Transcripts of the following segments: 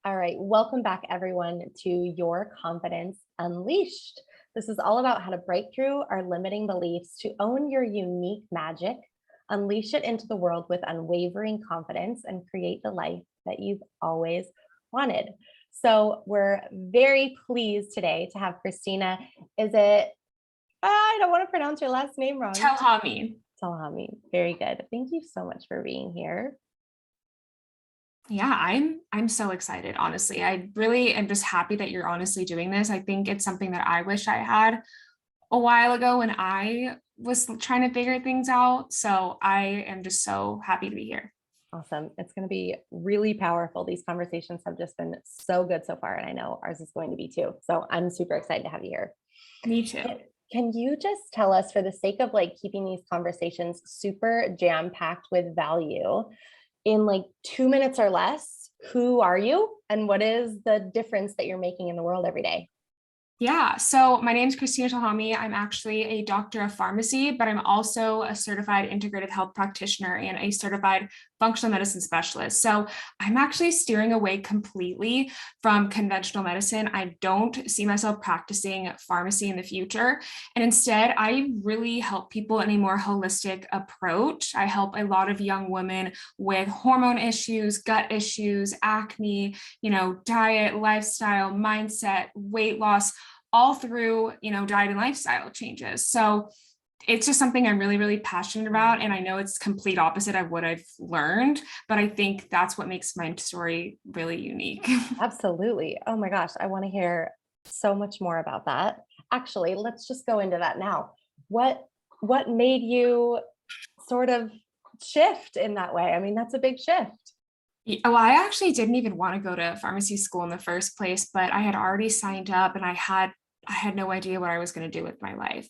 All right, welcome back everyone to Your Confidence Unleashed. This is all about how to break through our limiting beliefs to own your unique magic, unleash it into the world with unwavering confidence, and create the life that you've always wanted. So we're very pleased today to have Kristina. Is it, I don't want to pronounce your last name wrong. Telhami. Telhami. Very good. Thank you so much for being here. Yeah, I'm so excited, honestly. I really am just happy that you're honestly doing this. I think it's something that I wish I had a while ago when I was trying to figure things out. So I am just so happy to be here. Awesome. It's going to be really powerful. These conversations have just been so good so far, and I know ours is going to be too. So I'm super excited to have you here. Me too. Can you just tell us, for the sake of like keeping these conversations super jam-packed with value, in like 2 minutes or less, who are you and what is the difference that you're making in the world every day? Yeah, so my name is Kristina Telhami. I'm actually a doctor of pharmacy, but I'm also a certified integrative health practitioner and a certified functional medicine specialist. So I'm actually steering away completely from conventional medicine. I don't see myself practicing pharmacy in the future. And instead, I really help people in a more holistic approach. I help a lot of young women with hormone issues, gut issues, acne, diet, lifestyle, mindset, weight loss, all through, diet and lifestyle changes. So it's just something I'm really, really passionate about. And I know it's complete opposite of what I've learned, but I think that's what makes my story really unique. Absolutely. Oh my gosh, I want to hear so much more about that. Actually, let's just go into that now. What made you sort of shift in that way? I mean, that's a big shift. Well, I actually didn't even want to go to pharmacy school in the first place, but I had already signed up and I had no idea what I was going to do with my life.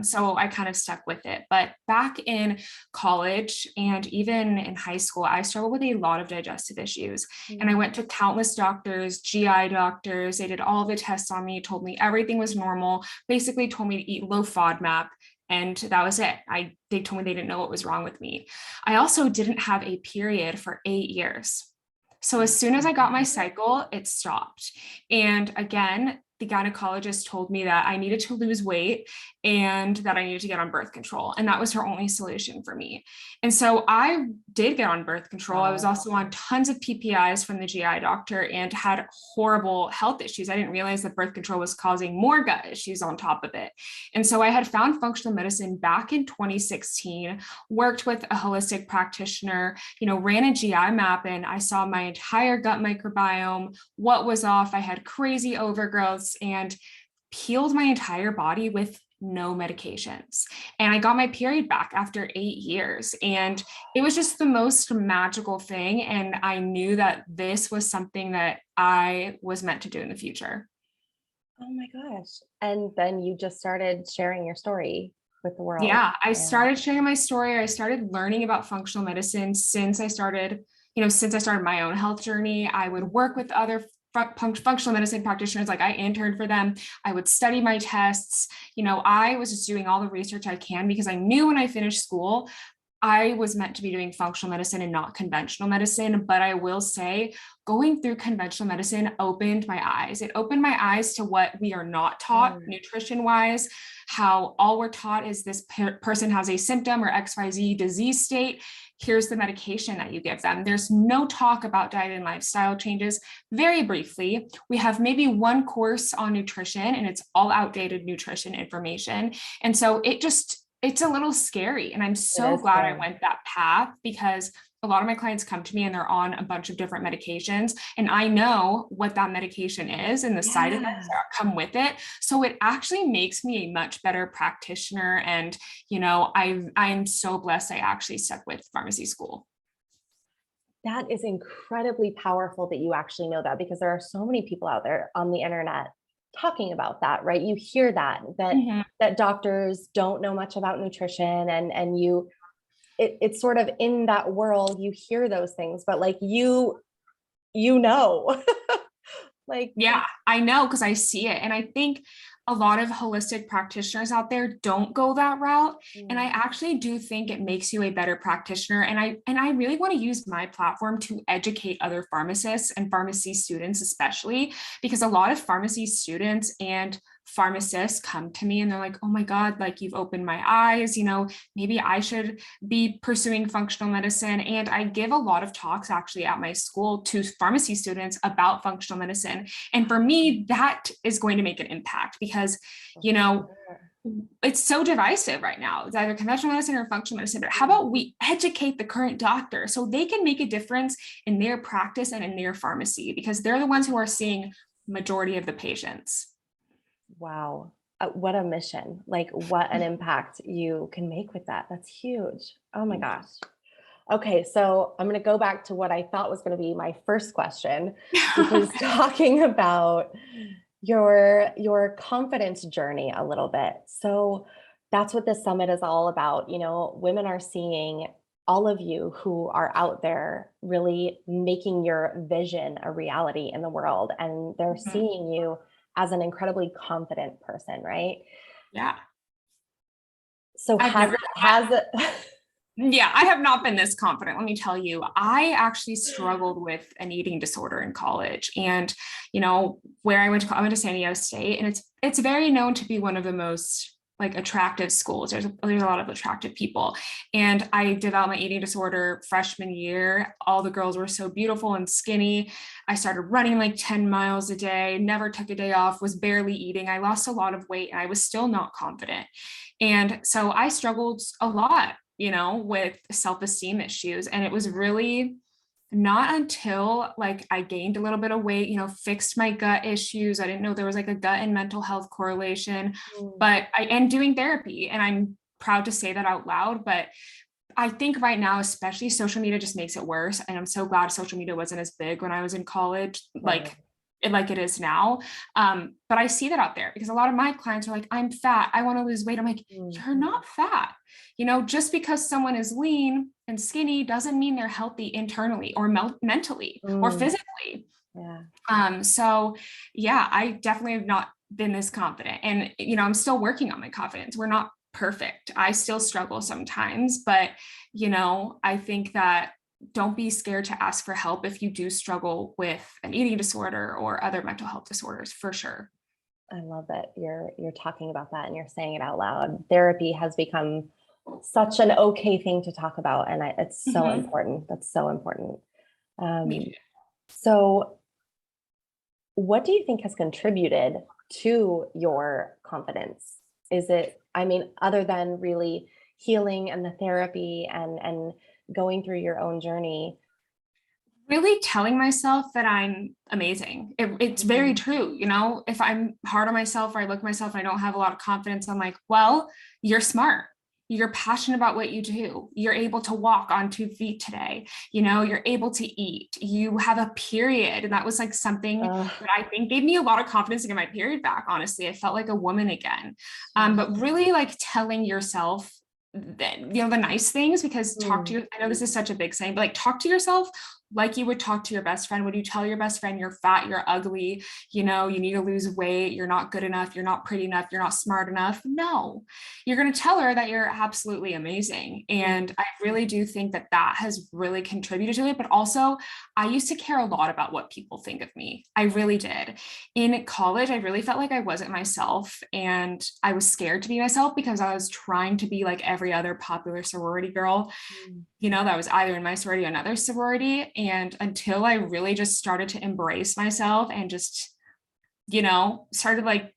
So I kind of stuck with it. But back in college and even in high school, I struggled with a lot of digestive issues. And I went to countless doctors, GI doctors. They did all the tests on me, told me everything was normal, basically told me to eat low FODMAP. And that was it. They told me they didn't know what was wrong with me. I also didn't have a period for 8 years. So as soon as I got my cycle, it stopped. And again, the gynecologist told me that I needed to lose weight and that I needed to get on birth control. And that was her only solution for me. And so I did get on birth control. I was also on tons of PPIs from the GI doctor and had horrible health issues. I didn't realize that birth control was causing more gut issues on top of it. And so I had found functional medicine back in 2016, worked with a holistic practitioner, ran a GI map, and I saw my entire gut microbiome, what was off. I had crazy overgrowths and peeled my entire body with no medications. And I got my period back after 8 years. And it was just the most magical thing. And I knew that this was something that I was meant to do in the future. Oh my gosh. And then you just started sharing your story with the world. Yeah, I And started sharing my story. I started learning about functional medicine since I started my own health journey. I would work with other functional medicine practitioners. Like I interned for them. I would study my tests. I was just doing all the research I can because I knew when I finished school, I was meant to be doing functional medicine and not conventional medicine. But I will say, going through conventional medicine opened my eyes. It opened my eyes to what we are not taught nutrition wise, how all we're taught is this person has a symptom or XYZ disease state. Here's the medication that you give them. There's no talk about diet and lifestyle changes. Very briefly, we have maybe one course on nutrition and it's all outdated nutrition information. And so it's a little scary. And I'm so glad I went that path because a lot of my clients come to me and they're on a bunch of different medications. And I know what that medication is and the side effects that come with it. So it actually makes me a much better practitioner. And, I'm so blessed I actually stuck with pharmacy school. that is incredibly powerful that you actually know that, because there are so many people out there on the internet talking about that, right? You hear that doctors don't know much about nutrition, and it's sort of in that world you hear those things, but like you know like Yeah, I know because I see it. And I think a lot of holistic practitioners out there don't go that route. And I Mm. actually do think it makes you a better practitioner. And I really want to use my platform to educate other pharmacists and pharmacy students, especially because a lot of pharmacy students and pharmacists come to me and they're like, oh my God, like you've opened my eyes, maybe I should be pursuing functional medicine. And I give a lot of talks actually at my school to pharmacy students about functional medicine. And for me, that is going to make an impact because, For you know, sure. it's so divisive right now. It's either conventional medicine or functional medicine, but how about we educate the current doctor so they can make a difference in their practice and in their pharmacy because they're the ones who are seeing majority of the patients. Wow. What a mission. Like what an impact you can make with that. That's huge. Oh my gosh. Okay, so I'm going to go back to what I thought was going to be my first question, which is Okay. talking about your confidence journey a little bit. So that's what this summit is all about. Women are seeing all of you who are out there really making your vision a reality in the world, and they're Mhm. seeing you as an incredibly confident person, right? Yeah. So I've has never, it has it yeah, I have not been this confident. Let me tell you, I actually struggled with an eating disorder in college. And, where I went to San Diego State, and it's very known to be one of the most like attractive schools. There's a lot of attractive people. And I developed my eating disorder freshman year. All the girls were so beautiful and skinny. I started running like 10 miles a day, never took a day off, was barely eating. I lost a lot of weight and I was still not confident. And so I struggled a lot, with self-esteem issues. And it was really not until like I gained a little bit of weight, fixed my gut issues. I didn't know there was like a gut and mental health correlation, Mm, but and doing therapy. And I'm proud to say that out loud. But I think right now, especially social media just makes it worse. And I'm so glad social media wasn't as big when I was in college, right. like it is now. But I see that out there because a lot of my clients are like, I'm fat, I want to lose weight. I'm like, Mm, you're not fat. Just because someone is lean and skinny doesn't mean they're healthy internally or mentally or mm, physically. yeah. So yeah, I definitely have not been this confident. And, I'm still working on my confidence. We're not perfect. I still struggle sometimes, but, I think that don't be scared to ask for help if you do struggle with an eating disorder or other mental health disorders, for sure. I love that you're talking about that and you're saying it out loud. Therapy has become such an okay thing to talk about, and it's so Mhm. important. That's so important. Me Um, too. so, what do you think has contributed to your confidence? Is it, I mean, other than really healing and the therapy and going through your own journey? Really telling myself that I'm amazing. It's very Mhm. true. If I'm hard on myself or I look at myself and I don't have a lot of confidence, I'm like, well, you're smart. You're passionate about what you do. You're able to walk on 2 feet today. You're able to eat. You have a period. And that was like something Uh, that I think gave me a lot of confidence to get my period back. Honestly, I felt like a woman again. so, But really like telling yourself that, the nice things, because mm, I know this is such a big saying, but like talk to yourself like you would talk to your best friend. Would you tell your best friend you're fat, you're ugly, you need to lose weight, you're not good enough, you're not pretty enough, you're not smart enough? No, you're going to tell her that you're absolutely amazing. And mm, I really do think that that has really contributed to it. But also, I used to care a lot about what people think of me. I really did. In college, I really felt like I wasn't myself and I was scared to be myself because I was trying to be like every other popular sorority girl, mm, that was either in my sorority or another sorority. And until I really just started to embrace myself and just, started like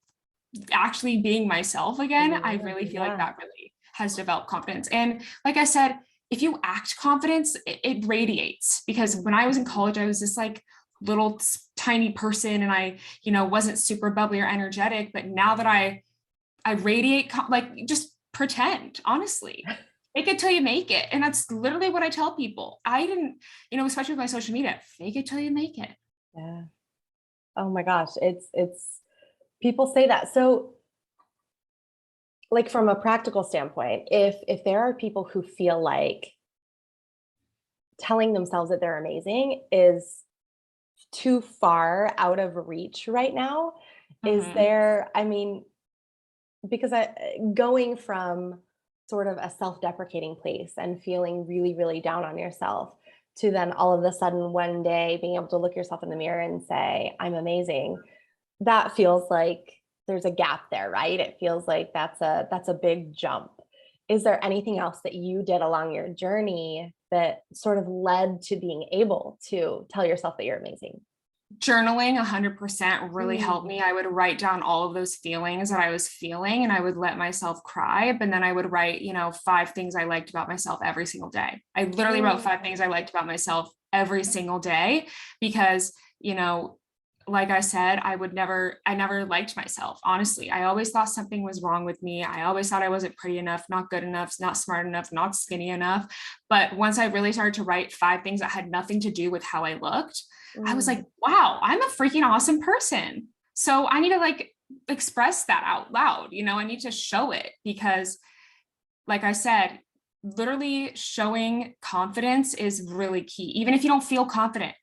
actually being myself again, I yeah, really feel like yeah. that really has developed confidence. And like I said, if you act confidence, it radiates. Because Mm, when I was in college, I was this like little tiny person and I, wasn't super bubbly or energetic. But now that I radiate, like just pretend, honestly. Fake it till you make it. And that's literally what I tell people. I didn't, especially with my social media, fake it till you make it. yeah. Oh my gosh, it's people say that. So, like from a practical standpoint, if there are people who feel like telling themselves that they're amazing is too far out of reach right now, is Mhm. there, I mean, because going from sort of a self-deprecating place and feeling really, really down on yourself to then all of a sudden one day being able to look yourself in the mirror and say, I'm amazing. That feels like there's a gap there, right? It feels like that's a big jump. Is there anything else that you did along your journey that sort of led to being able to tell yourself that you're amazing? Journaling 100% really helped Mm, me. I would write down all of those feelings that I was feeling and I would let myself cry. But then I would write, 5 things I liked about myself every single day. I literally wrote 5 things I liked about myself every single day because, like I said, I never liked myself. Honestly, I always thought something was wrong with me. I always thought I wasn't pretty enough, not good enough, not smart enough, not skinny enough. But once I really started to write 5 things that had nothing to do with how I looked, I was mm, like, wow, I'm a freaking awesome person. So I need to express that out loud. I need to show it because, like I said, literally showing confidence is really key. Even if you don't feel confident,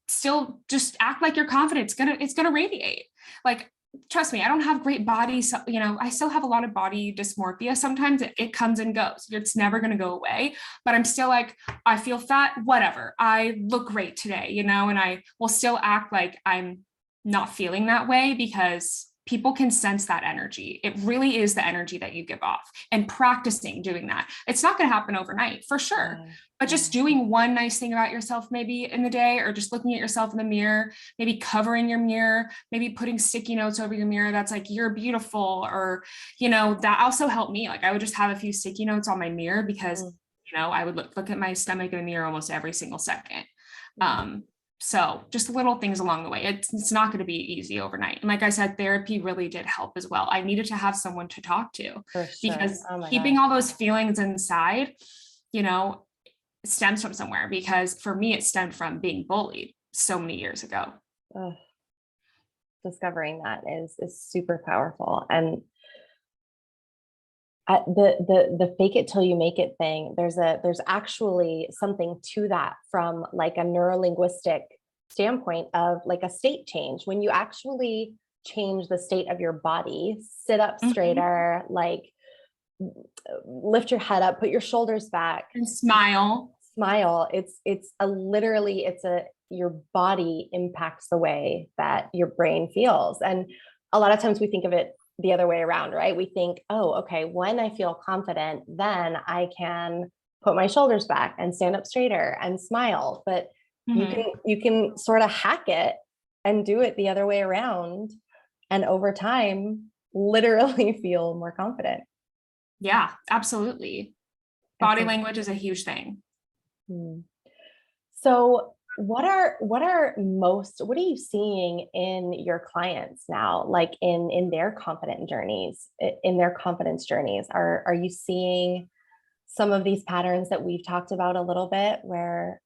still just act like you're confident. It's gonna radiate. Like, trust me, I don't have great body. So, I still have a lot of body dysmorphia. Sometimes it comes and goes. It's never going to go away, but I'm still like, I feel fat, whatever. I look great today, and I will still act like I'm not feeling that way because people can sense that energy. It really is the energy that you give off, and practicing doing that. It's not going to happen overnight for sure, yeah, but yeah. just doing one nice thing about yourself maybe in the day, or just looking at yourself in the mirror, maybe covering your mirror, maybe putting sticky notes over your mirror that's like, you're beautiful, or that also helped me. Like, I would just have a few sticky notes on my mirror because Mm, I would look at my stomach in the mirror almost every single second. mm. um so just little things along the way. It's not going to be easy overnight, and like I said, therapy really did help as well. I needed to have someone to talk to For sure. because Oh my keeping gosh. all those feelings inside, you know stems from somewhere. Because for me, it stemmed from being bullied so many years ago. Ugh, discovering that is super powerful. And the fake it till you make it thing, there's actually something to that from like a neurolinguistic standpoint of like a state change. When you actually change the state of your body, sit up Mhm. straighter, like lift your head up, put your shoulders back, And smile. smile. It's a literally it's a your body impacts the way that your brain feels. And a lot of times we think of it the other way around, right? We think, oh, okay, when I feel confident, then I can put my shoulders back and stand up straighter and smile. But Mhm. you can sort of hack it and do it the other way around. And over time, literally feel more confident. Yeah, absolutely. It's Body a language is a huge thing. hmm. So what are you seeing in your clients now, like in their confident journeys, in their confidence journeys? Are you seeing some of these patterns that we've talked about a little bit where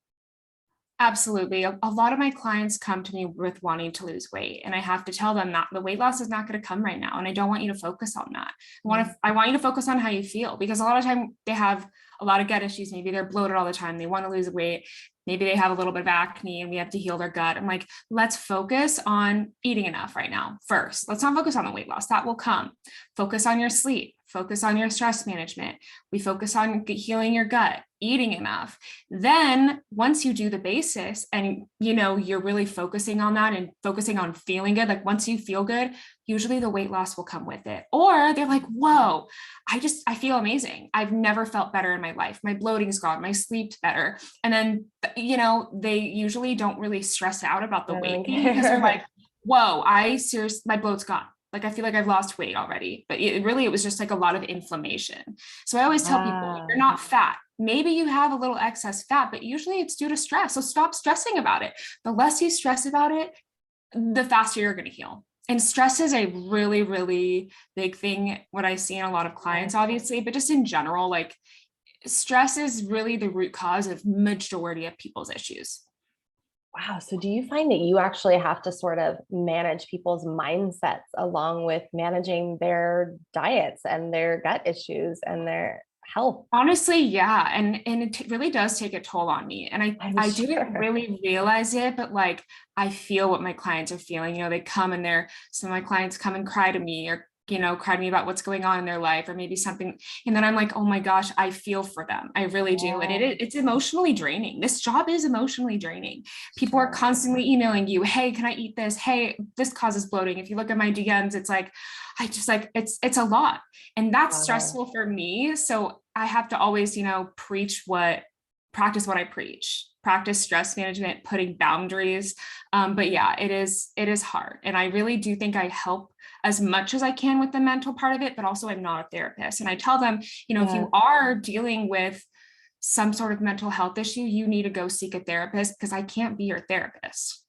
Absolutely. A lot of my clients come to me with wanting to lose weight, and I have to tell them that the weight loss is not going to come right now, and I don't want you to focus on that. mm, I want you to focus on how you feel, because a lot of time they have a lot of gut issues. Maybe they're bloated all the time. They want to lose weight. Maybe they have a little bit of acne and we have to heal their gut. I'm like, let's focus on eating enough right now first. Let's not focus on the weight loss. That will come. Focus on your sleep. Focus on your stress management. We focus on healing your gut, eating enough. Then once you do the basis and you're really focusing on that and focusing on feeling good, like once you feel good, usually the weight loss will come with it. Or they're like, whoa, I feel amazing. I've never felt better in my life. My bloating's gone, my sleep's better. And then they usually don't really stress out about the I weight don't gain, because they're like, care? whoa, I seriously, my bloat's gone. Like, I feel like I've lost weight already, but it was just like a lot of inflammation. So I always tell people, you're Ah, not fat. Maybe you have a little excess fat, but usually it's due to stress. So stop stressing about it. The less you stress about it, the faster you're going to heal. And stress is a really, really big thing. What I see in a lot of yeah. clients, obviously, but just in general, like, stress is really the root cause of majority of people's issues. Wow. So do you find that you actually have to sort of manage people's mindsets along with managing their diets and their gut issues and their health? Honestly, yeah. And it really does take a toll on me. And I'm I didn't sure. really realize it, but like, I feel what my clients are feeling. They come and some of my clients come and cry to me, or cry to me about what's going on in their life or maybe something. And then I'm like, oh my gosh, I feel for them. I really do. And it's emotionally draining. This job is emotionally draining. People are constantly emailing you, hey, can I eat this? Hey, this causes bloating. If you look at my DMs, it's like, I just like, it's a lot. And that's stressful for me. So I have to always, practice what I preach, practice stress management, putting boundaries. But yeah, it is hard. And I really do think I help as much as I can with the mental part of it, but also I'm not a therapist. And I tell them, if you are dealing with some sort of mental health issue, you need to go seek a therapist because I can't be your therapist.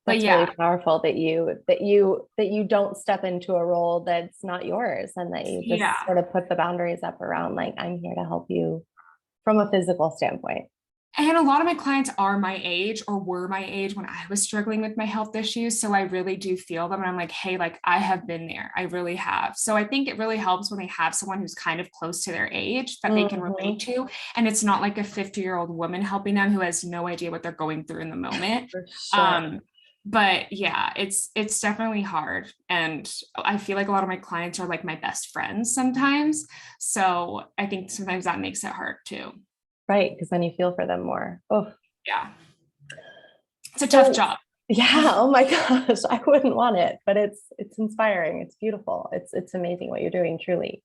That's really powerful that you don't step into a role that's not yours, and that you just sort of put the boundaries up around, like, I'm here to help you from a physical standpoint. And a lot of my clients are my age or were my age when I was struggling with my health issues. So I really do feel them. And I'm like, hey, like I have been there. I really have. So I think it really helps when they have someone who's kind of close to their age that they can relate to. And it's not like a 50-year-old woman helping them who has no idea what they're going through in the moment. For sure. But yeah, it's definitely hard. And I feel like a lot of my clients are like my best friends sometimes. So I think sometimes that makes it hard too. Right. Because then you feel for them more. Oh, yeah. It's a tough job. Yeah. Oh my gosh. I wouldn't want it, but it's inspiring. It's beautiful. It's amazing what you're doing, truly.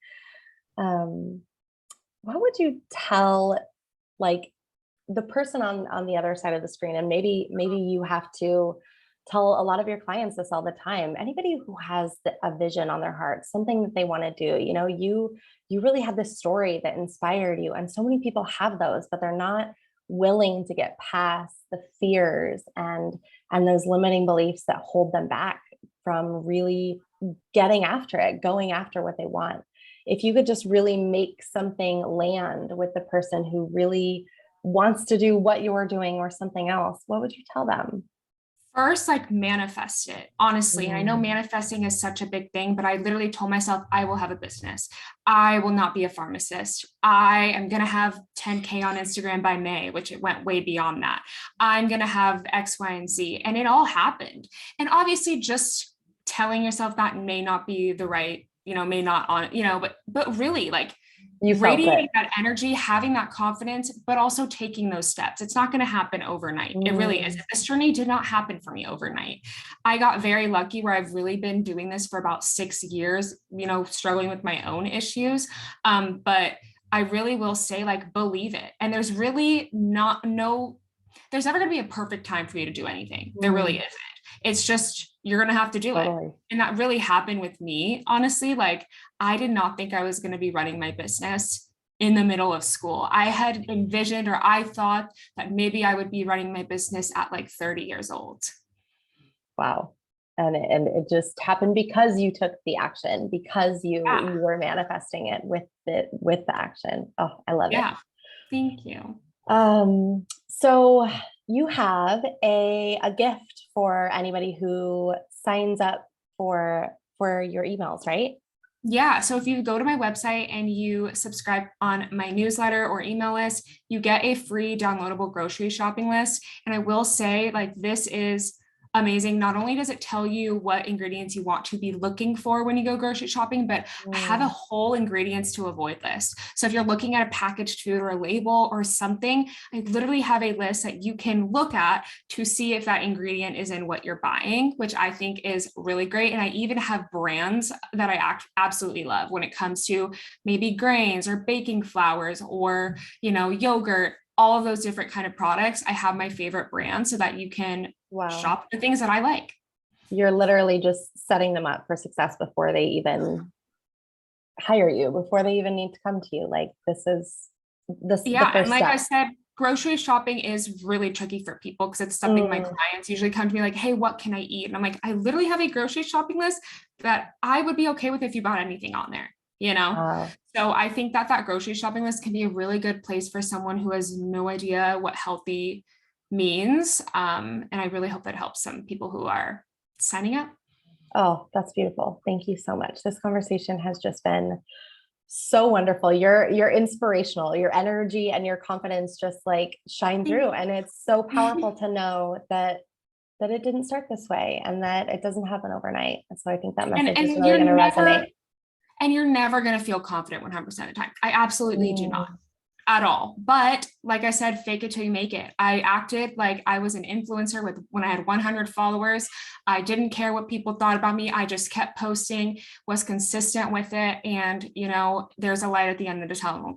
What would you tell, like, the person on the other side of the screen? And maybe you have to tell a lot of your clients this all the time. Anybody who has a vision on their heart, something that they want to do, you really have this story that inspired you. And so many people have those, but they're not willing to get past the fears and those limiting beliefs that hold them back from really getting after it, going after what they want. If you could just really make something land with the person who really wants to do what you're doing or something else, what would you tell them? First, like manifest it, honestly. And I know manifesting is such a big thing, but I literally told myself I will have a business. I will not be a pharmacist. I am going to have 10K on Instagram by May, which it went way beyond that. I'm going to have X, Y, and Z. And it all happened. And obviously just telling yourself that may not be the right, may not on, but really like you radiating that energy, having that confidence, but also taking those steps. It's not going to happen overnight. It really is. This journey did not happen for me overnight. I got very lucky where I've really been doing this for about 6 years, struggling with my own issues. But I really will say, like, believe it. And there's really there's never going to be a perfect time for you to do anything. There really isn't. It's just, you're going to have to do it. And that really happened with me. Honestly, like I did not think I was going to be running my business in the middle of school. I had envisioned, or I thought that maybe I would be running my business at like 30 years old. Wow. And it just happened because you took the action, because you were manifesting it with the action. Oh, I love it. Yeah. Thank you. So you have a gift for anybody who signs up for your emails, right? Yeah. So if you go to my website and you subscribe on my newsletter or email list, you get a free downloadable grocery shopping list. And I will say, like, this is amazing. Not only does it tell you what ingredients you want to be looking for when you go grocery shopping, but I have a whole ingredients to avoid list. So if you're looking at a packaged food or a label or something, I literally have a list that you can look at to see if that ingredient is in what you're buying, which I think is really great. And I even have brands that I absolutely love when it comes to maybe grains or baking flours or, yogurt, all of those different kind of products. I have my favorite brands so that you can shop the things that I like. You're literally just setting them up for success before they even hire you, before they even need to come to you. Like, this is the first and like step. I said, grocery shopping is really tricky for people because it's something my clients usually come to me like, hey, what can I eat? And I'm like, I literally have a grocery shopping list that I would be okay with if you bought anything on there, So I think that grocery shopping list can be a really good place for someone who has no idea what healthy means. And I really hope that helps some people who are signing up. Oh, that's beautiful. Thank you so much. This conversation has just been so wonderful. You're inspirational. Your energy and your confidence just like shine through. And it's so powerful to know that it didn't start this way and that it doesn't happen overnight. And so I think that message is really going to resonate. and you're never going to feel confident 100% of the time. I absolutely do not Mm. at all. But like I said, fake it till you make it. I acted like I was an influencer with when I had 100 followers. I didn't care what people thought about me. I just kept posting, was consistent with it. And, you know, there's a light at the end of the tunnel.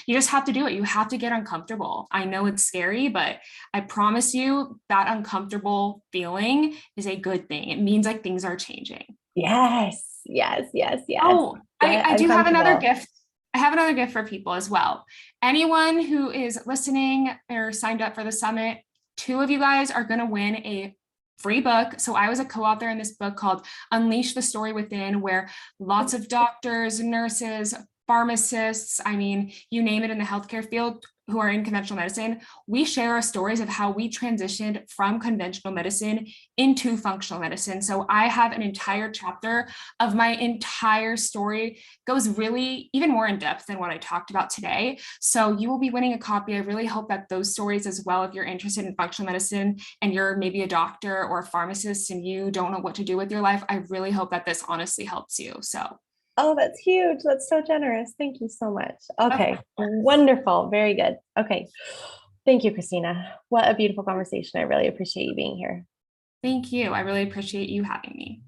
You just have to do it. You have to get uncomfortable. I know it's scary, but I promise you that uncomfortable feeling is a good thing. It means like things are changing. Yes, yes, yes, yes. Oh, Get I do have another uncomfortable. gift. I have another gift for people as well. Anyone who is listening or signed up for the summit, two of you guys are going to win a free book. So I was a co-author in this book called Unleash the Story Within, where lots of doctors, nurses, pharmacists, I mean, you name it in the healthcare field, who are in conventional medicine, we share our stories of how we transitioned from conventional medicine into functional medicine. So I have an entire chapter of my entire story, goes really even more in depth than what I talked about today. So you will be winning a copy. I really hope that those stories as well, if you're interested in functional medicine and you're maybe a doctor or a pharmacist and you don't know what to do with your life, I really hope that this honestly helps you. So Oh, that's huge. That's so generous. Thank you so much. of Okay, course. wonderful. Very good. Okay. Thank you, Kristina. What a beautiful conversation. I really appreciate you being here. Thank you. I really appreciate you having me.